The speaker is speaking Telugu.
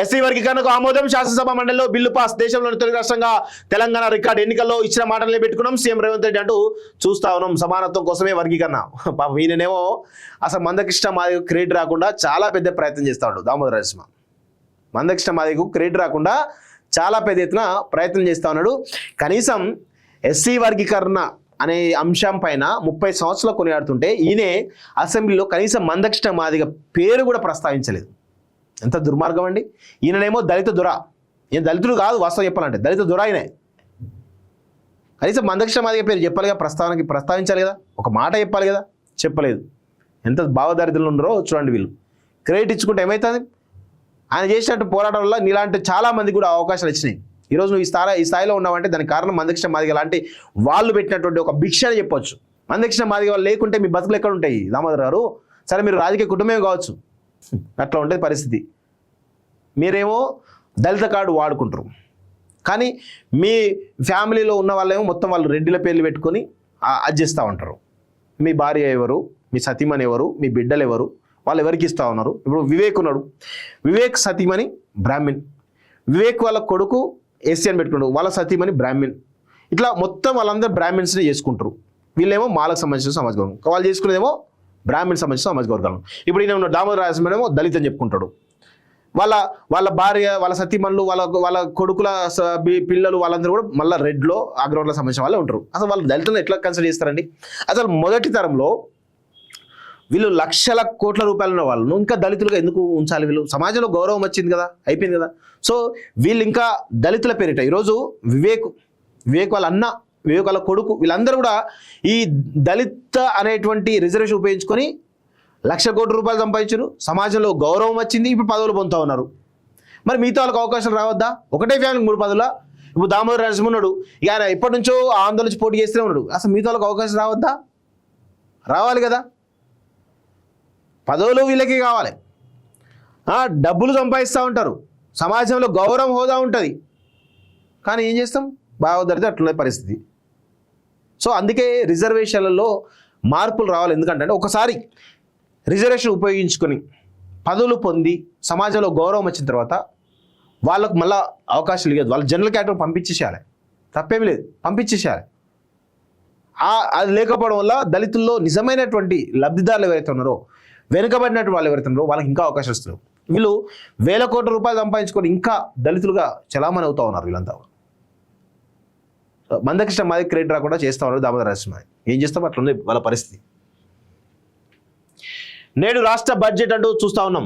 ఎస్సీ వర్గీకరణకు ఆమోదం, శాసనసభ మండలిలో బిల్లు పాస్. దేశంలోని తొలి రాష్ట్రంగా తెలంగాణ రికార్డు. ఎన్నికల్లో ఇచ్చిన మాటలనే పెట్టుకున్నాం. సీఎం రేవంత్ రెడ్డి అంటూ చూస్తా ఉన్నాం. సమానత్వం కోసమే వర్గీకరణ. పాపం ఈయననేమో అసలు మందకృష్ణ మాదిగకు క్రెడిట్ రాకుండా చాలా పెద్ద ప్రయత్నం చేస్తాడు దామోదర నరసింహ. మందకృష్ణ మాదిగకు క్రెడిట్ రాకుండా చాలా పెద్ద ఎత్తున ప్రయత్నం చేస్తా ఉన్నాడు. కనీసం ఎస్సీ వర్గీకరణ అనే అంశం పైన 30 సంవత్సరాలు కొనియాడుతుంటే ఈయనే అసెంబ్లీలో కనీసం మందకృష్ణ మాదిగ పేరు కూడా ప్రస్తావించలేదు. ఎంత దుర్మార్గం అండి. ఈయననేమో దళిత దొర. ఈయన దళితుడు కాదు వాస్తవం చెప్పాలంటే, దళిత దొర ఆయనే. కనీసం మందకృష్ణ మాదిగ పేరు చెప్పాలి కదా, ప్రస్తావించాలి కదా, ఒక మాట చెప్పాలి కదా, చెప్పలేదు. ఎంత భావదారిద్రులు ఉన్నారో చూడండి వీళ్ళు. క్రెడిట్ ఇచ్చుకుంటే ఏమవుతుంది? ఆయన చేసినట్టు పోరాటం వల్ల నీలాంటి చాలామంది కూడా అవకాశాలు వచ్చినాయి. ఈరోజు నువ్వు ఈ స్థాయిలో ఉన్నావంటే దానికి కారణం మందకృష్ణ మాదిగ లాంటి వాళ్ళు పెట్టినటువంటి ఒక భిక్ష అని చెప్పొచ్చు. మందకృష్ణ మాదిగ వాళ్ళు లేకుంటే మీ బతుకులు ఎక్కడ ఉంటాయి దామోదర్ గారు? సరే మీరు రాజకీయ కుటుంబమే కావచ్చు, అట్లా ఉంటుంది పరిస్థితి. మీరేమో దళిత కార్డు వాడుకుంటారు, కానీ మీ ఫ్యామిలీలో ఉన్న వాళ్ళేమో మొత్తం వాళ్ళు రెడ్డిల పేర్లు పెట్టుకొని అది చేస్తూ ఉంటారు. మీ భార్య ఎవరు, మీ సతీమణి ఎవరు, మీ బిడ్డలు ఎవరు, వాళ్ళు ఎవరికి ఇస్తూ ఉన్నారు? ఇప్పుడు వివేక్ ఉన్నాడు, వివేక్ సతీమణి బ్రాహ్మిన్, వివేక్ వాళ్ళ కొడుకు ఎస్సీ అని పెట్టుకున్నాడు, వాళ్ళ సతీమణి బ్రాహ్మిన్. ఇట్లా మొత్తం వాళ్ళందరూ బ్రాహ్మిన్స్ని చేసుకుంటారు. వీళ్ళేమో మాలకు సంబంధించిన సమాజ వర్గం, వాళ్ళు చేసుకునేదేమో బ్రాహ్మిన్ సంబంధించిన సమాజ వర్గాలు. ఇప్పుడు ఈయన ఉన్న దామోదర నరసింహ ఏమో దళిత్ అని చెప్పుకుంటాడు. వాళ్ళ భార్య, వాళ్ళ సతీమణులు, వాళ్ళ కొడుకుల పిల్లలు వాళ్ళందరూ కూడా మళ్ళీ రెడ్లో అగ్రవర్ణాలకు సంబంధించిన వాళ్ళే ఉంటారు. అసలు వాళ్ళు దళితులను ఎట్లా కన్సిడర్ చేస్తారండి? అసలు మొదటి తరంలో వీళ్ళు లక్షల కోట్ల రూపాయలు ఉన్న వాళ్ళను ఇంకా దళితులుగా ఎందుకు ఉంచాలి? వీళ్ళు సమాజంలో గౌరవం వచ్చింది కదా, అయిపోయింది కదా. సో వీళ్ళు ఇంకా దళితుల పేరిట ఈరోజు వివేక్ వాళ్ళ అన్న, వివేక్ వాళ్ళ కొడుకు, వీళ్ళందరూ కూడా ఈ దళిత అనేటువంటి రిజర్వేషన్ ఉపయోగించుకొని 1,00,000 కోట్ల రూపాయలు సంపాదించారు. సమాజంలో గౌరవం వచ్చింది, ఇప్పుడు పదవులు పొందుతూ ఉన్నారు. మరి మిగతా వాళ్ళకి అవకాశం రావద్దా? ఒకటే ఫ్యామిలీకి 3 పదవుల. ఇప్పుడు దామోదర నరసింహ ఉన్నాడు, ఇక ఆయన ఎప్పటి నుంచో ఆందోళన నుంచి పోటీ చేస్తూనే ఉన్నాడు. అసలు మిగతా వాళ్ళకి అవకాశం రావద్దా? రావాలి కదా. పదవులు వీళ్ళకి కావాలి, డబ్బులు సంపాదిస్తూ ఉంటారు, సమాజంలో గౌరవం హోదా ఉంటుంది. కానీ ఏం చేస్తాం? బాగోదరితే అట్లున్న పరిస్థితి. సో అందుకే రిజర్వేషన్లలో మార్పులు రావాలి. ఎందుకంటే ఒకసారి రిజర్వేషన్ ఉపయోగించుకొని పదవులు పొంది సమాజంలో గౌరవం వచ్చిన తర్వాత వాళ్ళకు మళ్ళీ అవకాశాలు లేదు. వాళ్ళ జనరల్ క్యాటగరీ పంపించేసేయాలి, తప్పేమి లేదు, పంపించేసేయాలి. అది లేకపోవడం వల్ల దళితుల్లో నిజమైనటువంటి లబ్ధిదారులు ఎవరైతే ఉన్నారో, వెనుకబడినటువంటి వాళ్ళు ఎవరైతే ఉన్నారో వాళ్ళకి ఇంకా అవకాశం వస్తారు. వీళ్ళు 1,000 కోట్ల రూపాయలు సంపాదించుకొని ఇంకా దళితులుగా చలామణి అవుతూ ఉన్నారు వీళ్ళంతా. మందకృష్ణ మాది క్రెడిట్ రాకుండా చేస్తూ ఉన్నారు దామోదర నరసింహ. ఏం చేస్తాం? అట్లా ఉంది వాళ్ళ పరిస్థితి. నేడు రాష్ట్ర బడ్జెట్ అంటూ చూస్తూ ఉన్నాం.